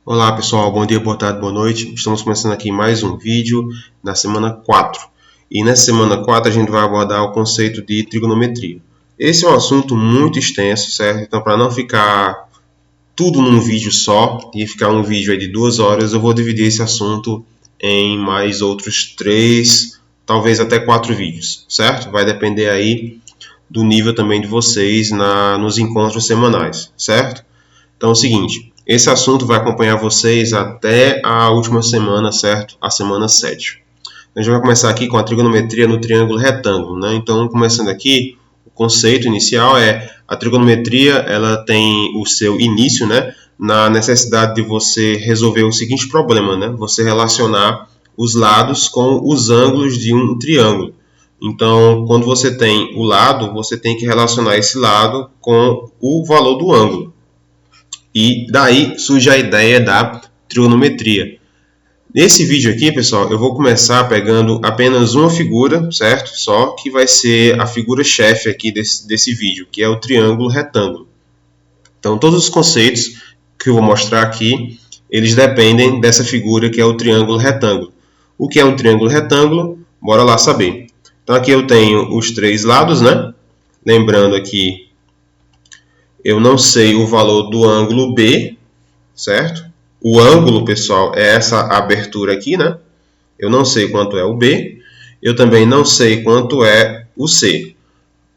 Olá pessoal, bom dia, boa tarde, boa noite. Estamos começando aqui mais um vídeo na semana 4. E nessa semana 4 a gente vai abordar o conceito de trigonometria. Esse é um assunto muito extenso, certo? Então, para não ficar tudo num vídeo só e ficar um vídeo aí de 2 horas, eu vou dividir esse assunto em mais outros 3, talvez até 4 vídeos, certo? Vai depender aí do nível também de vocês nos encontros semanais, certo? Então é o seguinte, esse assunto vai acompanhar vocês até a última semana, certo? A semana 7. A gente vai começar aqui com a trigonometria no triângulo retângulo, né? Então, começando aqui, o conceito inicial é a trigonometria, ela tem o seu início, né, na necessidade de você resolver o seguinte problema, né? Você relacionar os lados com os ângulos de um triângulo. Então, quando você tem o lado, você tem que relacionar esse lado com o valor do ângulo. E daí surge a ideia da trigonometria. Nesse vídeo aqui, pessoal, eu vou começar pegando apenas uma figura, certo? Só que vai ser a figura-chefe aqui desse vídeo, que é o triângulo retângulo. Então, todos os conceitos que eu vou mostrar aqui, eles dependem dessa figura que é o triângulo retângulo. O que é um triângulo retângulo? Bora lá saber. Então, aqui eu tenho os 3 lados, né? Lembrando aqui, eu não sei o valor do ângulo B, certo? O ângulo, pessoal, é essa abertura aqui, né? Eu não sei quanto é o B. Eu também não sei quanto é o C.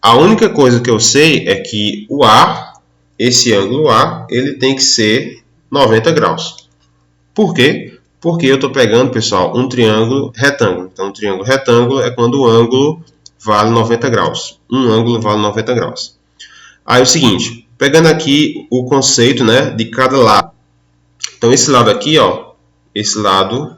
A única coisa que eu sei é que o A, esse ângulo A, ele tem que ser 90 graus. Por quê? Porque eu estou pegando, pessoal, um triângulo retângulo. Então, um triângulo retângulo é quando o ângulo vale 90 graus. Um ângulo vale 90 graus. Aí é o seguinte, pegando aqui o conceito, né, de cada lado. Então, esse lado aqui, ó, esse lado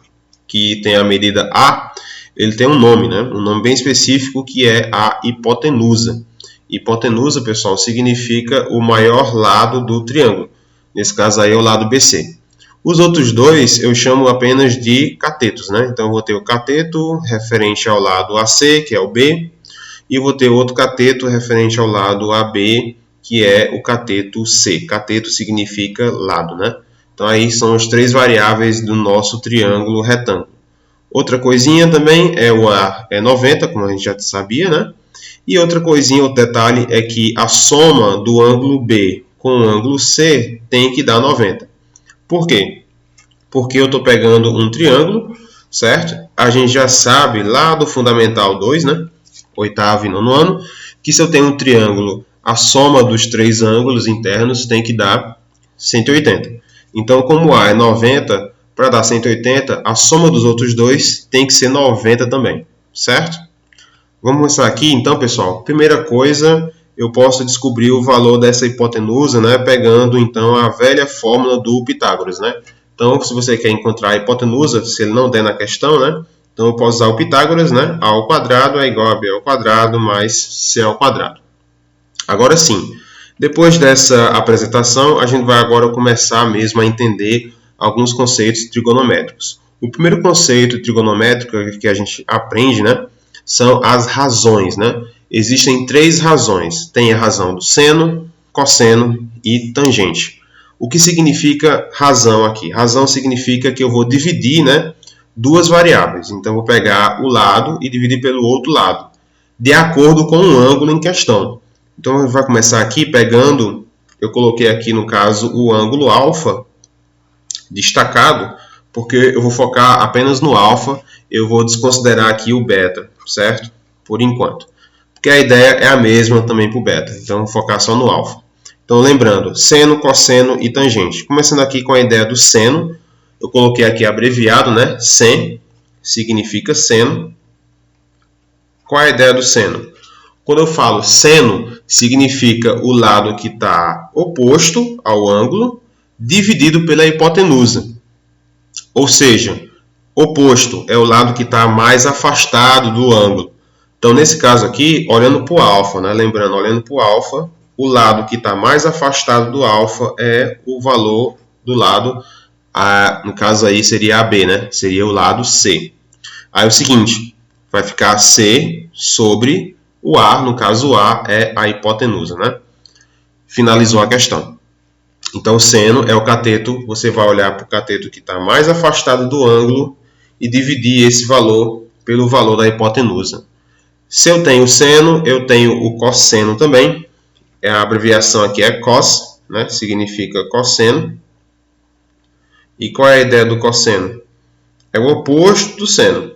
que tem a medida A, ele tem um nome, né, um nome bem específico que é a hipotenusa. Hipotenusa, pessoal, significa o maior lado do triângulo. Nesse caso aí é o lado BC. Os outros dois eu chamo apenas de catetos, né? Então, eu vou ter o cateto referente ao lado AC, que é o B, e vou ter outro cateto referente ao lado AB, que é o cateto C. Cateto significa lado, né? Então, aí são as 3 variáveis do nosso triângulo retângulo. Outra coisinha também é o A é 90, como a gente já sabia, né? E outra coisinha, outro detalhe, é que a soma do ângulo B com o ângulo C tem que dar 90. Por quê? Porque eu estou pegando um triângulo, certo? A gente já sabe lá do Fundamental 2, né? 8º e 9º ano, que se eu tenho um triângulo, a soma dos 3 ângulos internos tem que dar 180. Então, como A é 90, para dar 180, a soma dos outros dois tem que ser 90 também, certo? Vamos começar aqui, então, pessoal. Primeira coisa, eu posso descobrir o valor dessa hipotenusa, né, pegando, então, a velha fórmula do Pitágoras, né? Então, se você quer encontrar a hipotenusa, se ele não der na questão, né? Então, eu posso usar o Pitágoras, né? A ao quadrado é igual a B ao quadrado mais C ao quadrado. Agora sim, depois dessa apresentação, a gente vai agora começar mesmo a entender alguns conceitos trigonométricos. O primeiro conceito trigonométrico que a gente aprende, né, são as razões, né? Existem 3 razões. Tem a razão do seno, cosseno e tangente. O que significa razão aqui? Razão significa que eu vou dividir, né, 2 variáveis. Então, eu vou pegar o lado e dividir pelo outro lado, de acordo com o ângulo em questão. Então, a gente vai começar aqui pegando, eu coloquei aqui no caso o ângulo alfa destacado, porque eu vou focar apenas no alfa, eu vou desconsiderar aqui o beta, certo? Por enquanto. Porque a ideia é a mesma também para o beta, então eu vou focar só no alfa. Então, lembrando, seno, cosseno e tangente. Começando aqui com a ideia do seno, eu coloquei aqui abreviado, né? Sen significa seno. Qual é a ideia do seno? Quando eu falo seno, significa o lado que está oposto ao ângulo, dividido pela hipotenusa. Ou seja, oposto é o lado que está mais afastado do ângulo. Então, nesse caso aqui, olhando para o alfa, né? Lembrando, olhando para o alfa, o lado que está mais afastado do alfa é o valor do lado, no caso aí seria AB, né? Seria o lado C. Aí é o seguinte, vai ficar C sobre o A, no caso o A é a hipotenusa, né? Finalizou a questão. Então, o seno é o cateto, você vai olhar para o cateto que está mais afastado do ângulo e dividir esse valor pelo valor da hipotenusa. Se eu tenho seno, eu tenho o cosseno também. A abreviação aqui é cos, né? Significa cosseno. E qual é a ideia do cosseno? É o oposto do seno.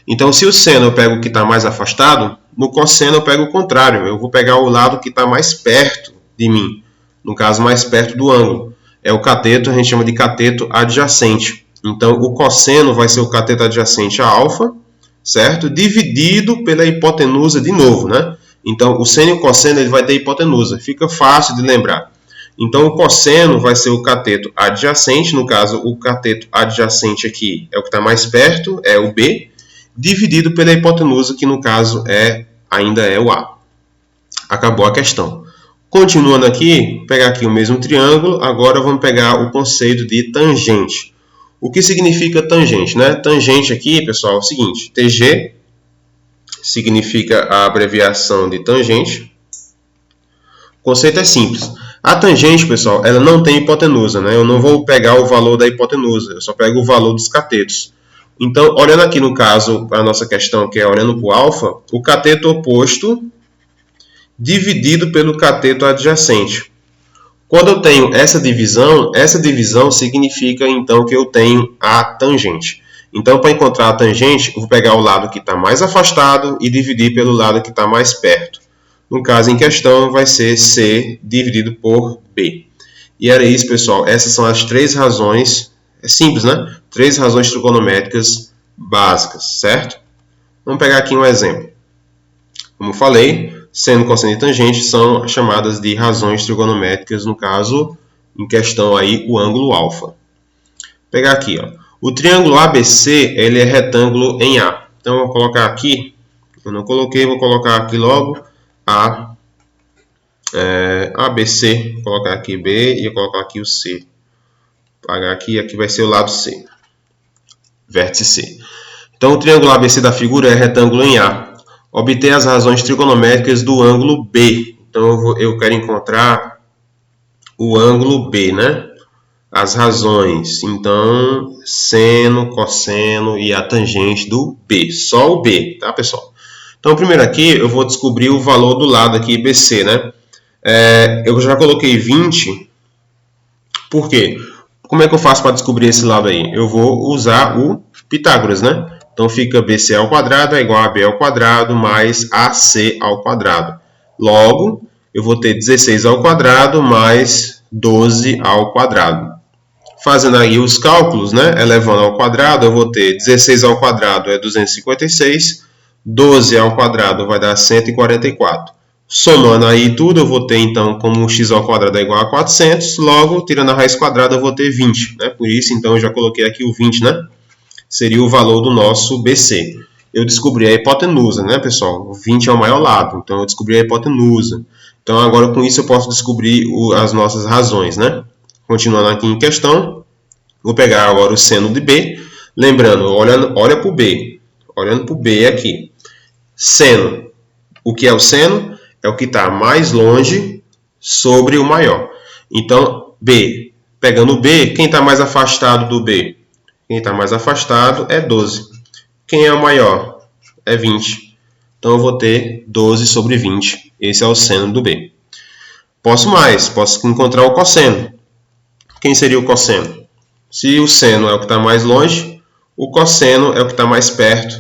Então, se o seno eu pego o que está mais afastado, no cosseno eu pego o contrário. Eu vou pegar o lado que está mais perto de mim. No caso, mais perto do ângulo. É o cateto, a gente chama de cateto adjacente. Então, o cosseno vai ser o cateto adjacente a alfa, certo? Dividido pela hipotenusa de novo, né? Então, o seno e o cosseno ele vai ter hipotenusa. Fica fácil de lembrar. Então, o cosseno vai ser o cateto adjacente. No caso, o cateto adjacente aqui é o que está mais perto, é o B, dividido pela hipotenusa, que no caso ainda é o A. Acabou a questão. Continuando aqui, pegar aqui o mesmo triângulo, agora vamos pegar o conceito de tangente. O que significa tangente, né? Tangente aqui, pessoal, é o seguinte, TG significa a abreviação de tangente. O conceito é simples. A tangente, pessoal, ela não tem hipotenusa, né? Eu não vou pegar o valor da hipotenusa, eu só pego o valor dos catetos. Então, olhando aqui no caso, a nossa questão, que é olhando para o alfa, o cateto oposto dividido pelo cateto adjacente. Quando eu tenho essa divisão significa então que eu tenho a tangente. Então, para encontrar a tangente, eu vou pegar o lado que está mais afastado e dividir pelo lado que está mais perto. No caso em questão, vai ser C dividido por B. E era isso, pessoal. Essas são as três razões, é simples, né? Três razões trigonométricas básicas, certo? Vamos pegar aqui um exemplo. Como falei, seno, cosseno e tangente são chamadas de razões trigonométricas, no caso, em questão aí, o ângulo alfa. Vou pegar aqui, ó. O triângulo ABC, ele é retângulo em A. Então, eu vou colocar aqui, eu não coloquei, vou colocar aqui logo ABC, vou colocar aqui B e vou colocar aqui o C. Vou apagar aqui, aqui vai ser o lado C, vértice C. Então, o triângulo ABC da figura é retângulo em A. Obter as razões trigonométricas do ângulo B. Então, eu quero encontrar o ângulo B, né? As razões. Então, seno, cosseno e a tangente do B. Só o B, tá, pessoal? Então, primeiro aqui, eu vou descobrir o valor do lado aqui, BC, né? Eu já coloquei 20. Por quê? Como é que eu faço para descobrir esse lado aí? Eu vou usar o Pitágoras, né? Então, fica BC ao quadrado é igual a B ao quadrado mais AC ao quadrado. Logo, eu vou ter 16 ao quadrado mais 12 ao quadrado. Fazendo aí os cálculos, né? Elevando ao quadrado, eu vou ter 16 ao quadrado é 256, 12 ao quadrado vai dar 144. Somando aí tudo, eu vou ter, então, como x ao quadrado é igual a 400, logo, tirando a raiz quadrada, eu vou ter 20. Né? Por isso, então, eu já coloquei aqui o 20, né? Seria o valor do nosso BC. Eu descobri a hipotenusa, né, pessoal? O 20 é o maior lado, então eu descobri a hipotenusa. Então, agora, com isso, eu posso descobrir as nossas razões, né? Continuando aqui em questão, vou pegar agora o seno de B. Lembrando, olha para o B. Olhando para o B aqui. Seno. O que é o seno? É o que está mais longe sobre o maior. Então, B. Pegando o B, quem está mais afastado do B? Quem está mais afastado é 12. Quem é o maior? É 20. Então, eu vou ter 12 sobre 20. Esse é o seno do B. Posso encontrar o cosseno. Quem seria o cosseno? Se o seno é o que está mais longe, o cosseno é o que está mais perto.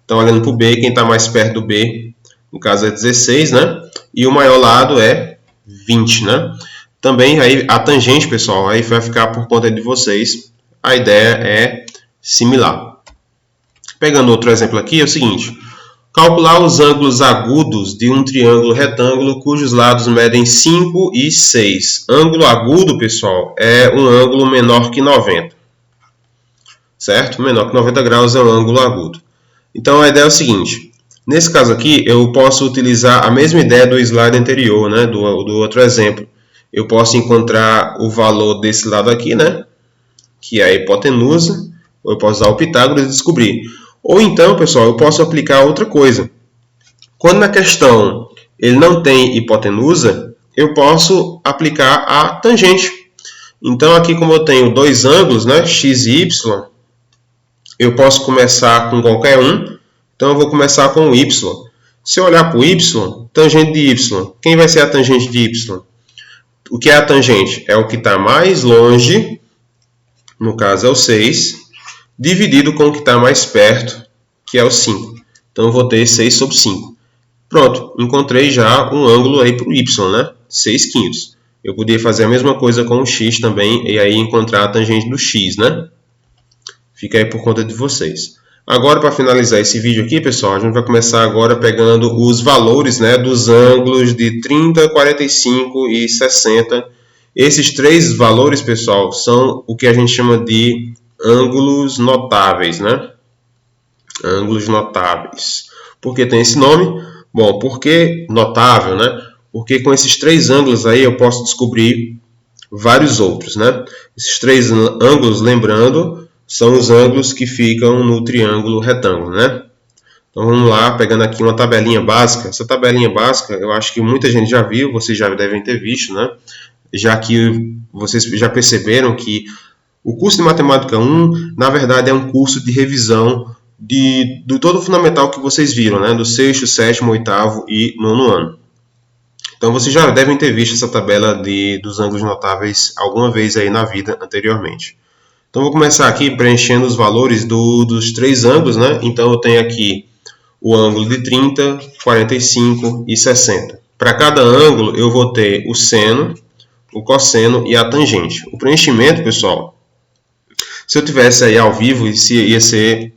Então, olhando para o B, quem está mais perto do B, no caso é 16, né? E o maior lado é 20, né? Também aí a tangente, pessoal, aí vai ficar por conta de vocês. A ideia é similar. Pegando outro exemplo aqui, é o seguinte. Calcular os ângulos agudos de um triângulo retângulo cujos lados medem 5 e 6. Ângulo agudo, pessoal, é um ângulo menor que 90. Certo? Menor que 90 graus é um ângulo agudo. Então, a ideia é o seguinte. Nesse caso aqui, eu posso utilizar a mesma ideia do slide anterior, né? do outro exemplo. Eu posso encontrar o valor desse lado aqui, né? Que é a hipotenusa. Ou eu posso usar o Pitágoras e descobrir. Ou então, pessoal, eu posso aplicar outra coisa. Quando na questão ele não tem hipotenusa, eu posso aplicar a tangente. Então, aqui como eu tenho dois ângulos, né, x e y, eu posso começar com qualquer um. Então, eu vou começar com o y. Se eu olhar para o y, tangente de y, quem vai ser a tangente de y? O que é a tangente? É o que está mais longe, no caso é o 6, dividido com o que está mais perto, que é o 5. Então, eu vou ter 6 sobre 5. Pronto, encontrei já um ângulo aí para o y, né? 6/5. Eu podia fazer a mesma coisa com o x também, e aí encontrar a tangente do x, né? Fica aí por conta de vocês. Agora, para finalizar esse vídeo aqui, pessoal, a gente vai começar agora pegando os valores, né, dos ângulos de 30, 45 e 60. Esses três valores, pessoal, são o que a gente chama de ângulos notáveis, né? Ângulos notáveis. Por que tem esse nome? Bom, por que notável, né? Porque com esses três ângulos aí eu posso descobrir vários outros, né? Esses três ângulos, lembrando, são os ângulos que ficam no triângulo retângulo, né? Então vamos lá, pegando aqui uma tabelinha básica. Essa tabelinha básica, eu acho que muita gente já viu, vocês já devem ter visto, né? Já que vocês já perceberam que o curso de Matemática 1, na verdade, é um curso de revisão do todo o fundamental que vocês viram, né? Do 6º, 7º, 8º e 9º ano. Então, vocês já devem ter visto essa tabela dos ângulos notáveis alguma vez aí na vida anteriormente. Então, vou começar aqui preenchendo os valores dos três ângulos, né? Então, eu tenho aqui o ângulo de 30, 45 e 60. Para cada ângulo, eu vou ter o seno, o cosseno e a tangente. O preenchimento, pessoal, se eu tivesse aí ao vivo, ia ser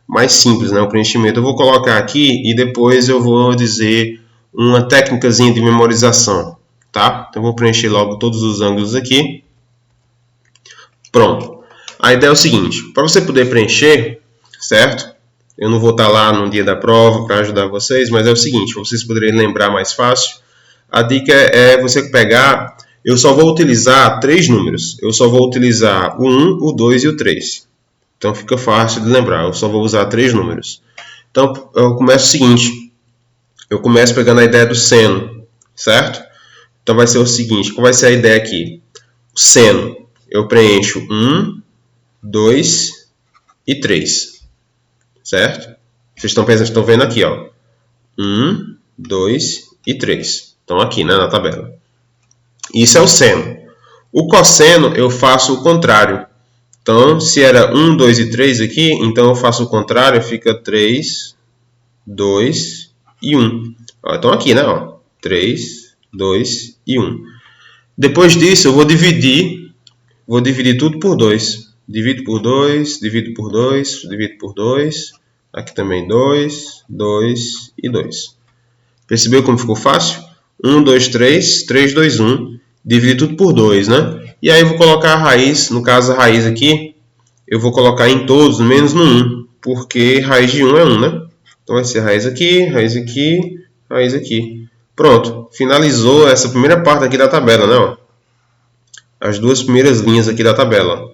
mais simples, né? O preenchimento eu vou colocar aqui e depois eu vou dizer uma técnicazinha de memorização, tá? Então, eu vou preencher logo todos os ângulos aqui. Pronto. A ideia é o seguinte, para você poder preencher, certo? Eu não vou estar lá no dia da prova para ajudar vocês, mas é o seguinte, para vocês poderem lembrar mais fácil, a dica é você pegar, eu só vou utilizar três números. Eu só vou utilizar o 1, o 2 e o 3. Então, fica fácil de lembrar, eu só vou usar três números. Então, eu começo o seguinte. Eu começo pegando a ideia do seno, certo? Então, vai ser o seguinte, qual vai ser a ideia aqui? O seno, eu preencho 1, 2 e 3, certo? Vocês estão vendo aqui, ó. 1, 2 e 3. Estão aqui, né, na tabela. Isso é o seno. O cosseno, eu faço o contrário. Então, se era 1, 2 e 3 aqui, então eu faço o contrário, fica 3, 2 e 1. Ó, então aqui, né? Ó, 3, 2 e 1. Depois disso, eu vou dividir tudo por 2. Divido por 2, divido por 2, divido por 2. Aqui também 2, 2 e 2. Percebeu como ficou fácil? 1, 2, 3, 3, 2, 1. Dividir tudo por 2, né? E aí eu vou colocar a raiz, no caso a raiz aqui, eu vou colocar em todos, menos no 1. Porque raiz de 1 é 1, né? Então vai ser raiz aqui, raiz aqui, raiz aqui. Pronto, finalizou essa primeira parte aqui da tabela, né? Ó. As duas primeiras linhas aqui da tabela.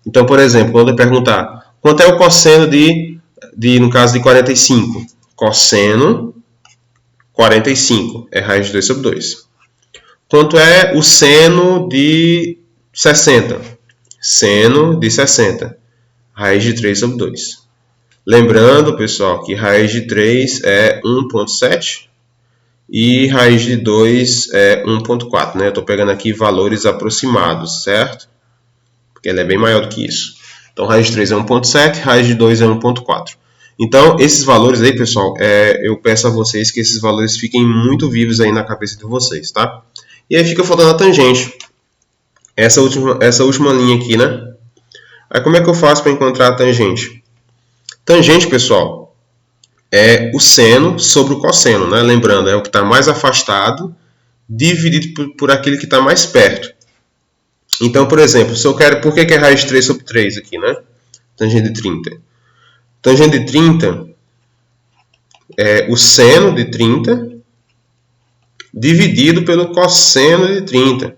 Então, por exemplo, quando eu perguntar quanto é o cosseno no caso de 45? Cosseno 45 é raiz de 2 sobre 2. Quanto é o seno de 60? Seno de 60, raiz de 3 sobre 2. Lembrando, pessoal, que raiz de 3 é 1,7 e raiz de 2 é 1,4. Né? Eu estou pegando aqui valores aproximados, certo? Porque ela é bem maior do que isso. Então, raiz de 3 é 1,7, raiz de 2 é 1,4. Então, esses valores aí, pessoal, eu peço a vocês que esses valores fiquem muito vivos aí na cabeça de vocês, tá? E aí fica faltando a tangente. Essa última linha aqui, né? Aí, como é que eu faço para encontrar a tangente? Tangente, pessoal, é o seno sobre o cosseno, né? Lembrando, é o que está mais afastado dividido por aquele que está mais perto. Então, por exemplo, se eu quero... Por que é raiz de 3 sobre 3 aqui, né? Tangente de 30. Tangente de 30 é o seno de 30 dividido pelo cosseno de 30.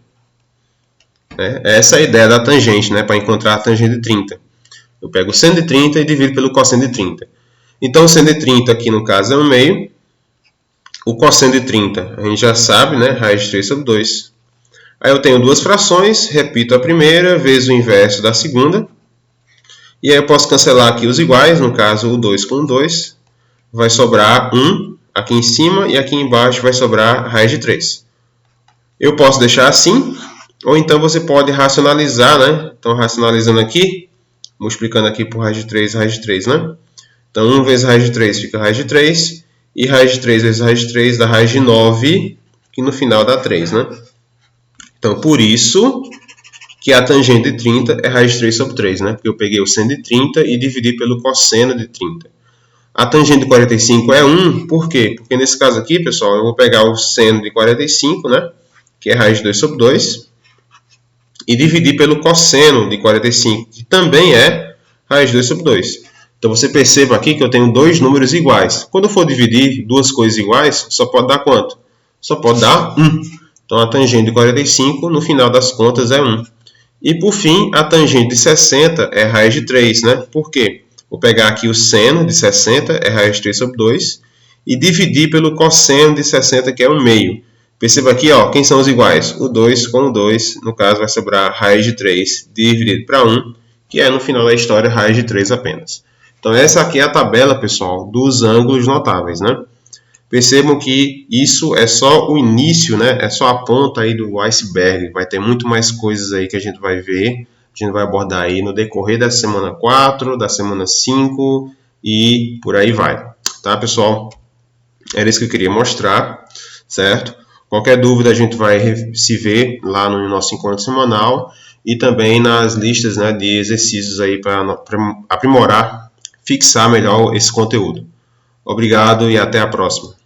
Essa é a ideia da tangente, né? Para encontrar a tangente de 30. Eu pego o seno de 30 e divido pelo cosseno de 30. Então, o seno de 30 aqui, no caso, é 1 meio. O cosseno de 30, a gente já sabe, né? Raiz de 3 sobre 2. Aí eu tenho duas frações, repito a primeira vezes o inverso da segunda. E aí eu posso cancelar aqui os iguais, no caso o 2 com o 2. Vai sobrar 1 aqui em cima e aqui embaixo vai sobrar raiz de 3. Eu posso deixar assim, ou então você pode racionalizar, né? Então racionalizando aqui, multiplicando aqui por raiz de 3, né? Então 1 vezes raiz de 3 fica raiz de 3, e raiz de 3 vezes raiz de 3 dá raiz de 9, que no final dá 3, né? Então, por isso que a tangente de 30 é raiz de 3 sobre 3, né? Porque eu peguei o seno de 30 e dividi pelo cosseno de 30. A tangente de 45 é 1, por quê? Porque nesse caso aqui, pessoal, eu vou pegar o seno de 45, né? Que é raiz de 2 sobre 2, e dividir pelo cosseno de 45, que também é raiz de 2 sobre 2. Então, você perceba aqui que eu tenho dois números iguais. Quando eu for dividir duas coisas iguais, só pode dar quanto? Só pode dar 1. Então, a tangente de 45, no final das contas, é 1. E, por fim, a tangente de 60 é raiz de 3, né? Por quê? Vou pegar aqui o seno de 60, é raiz de 3 sobre 2, e dividir pelo cosseno de 60, que é 1 meio. Perceba aqui, ó, quem são os iguais? O 2 com o 2, no caso, vai sobrar raiz de 3 dividido para 1, que é, no final da história, raiz de 3 apenas. Então, essa aqui é a tabela, pessoal, dos ângulos notáveis, né? Percebam que isso é só o início, né? É só a ponta aí do iceberg. Vai ter muito mais coisas aí que a gente vai ver, a gente vai abordar aí no decorrer da semana 4, da semana 5 e por aí vai. Tá, pessoal? Era isso que eu queria mostrar, certo? Qualquer dúvida a gente vai se ver lá no nosso encontro semanal e também nas listas, né, de exercícios aí para aprimorar, fixar melhor esse conteúdo. Obrigado e até a próxima.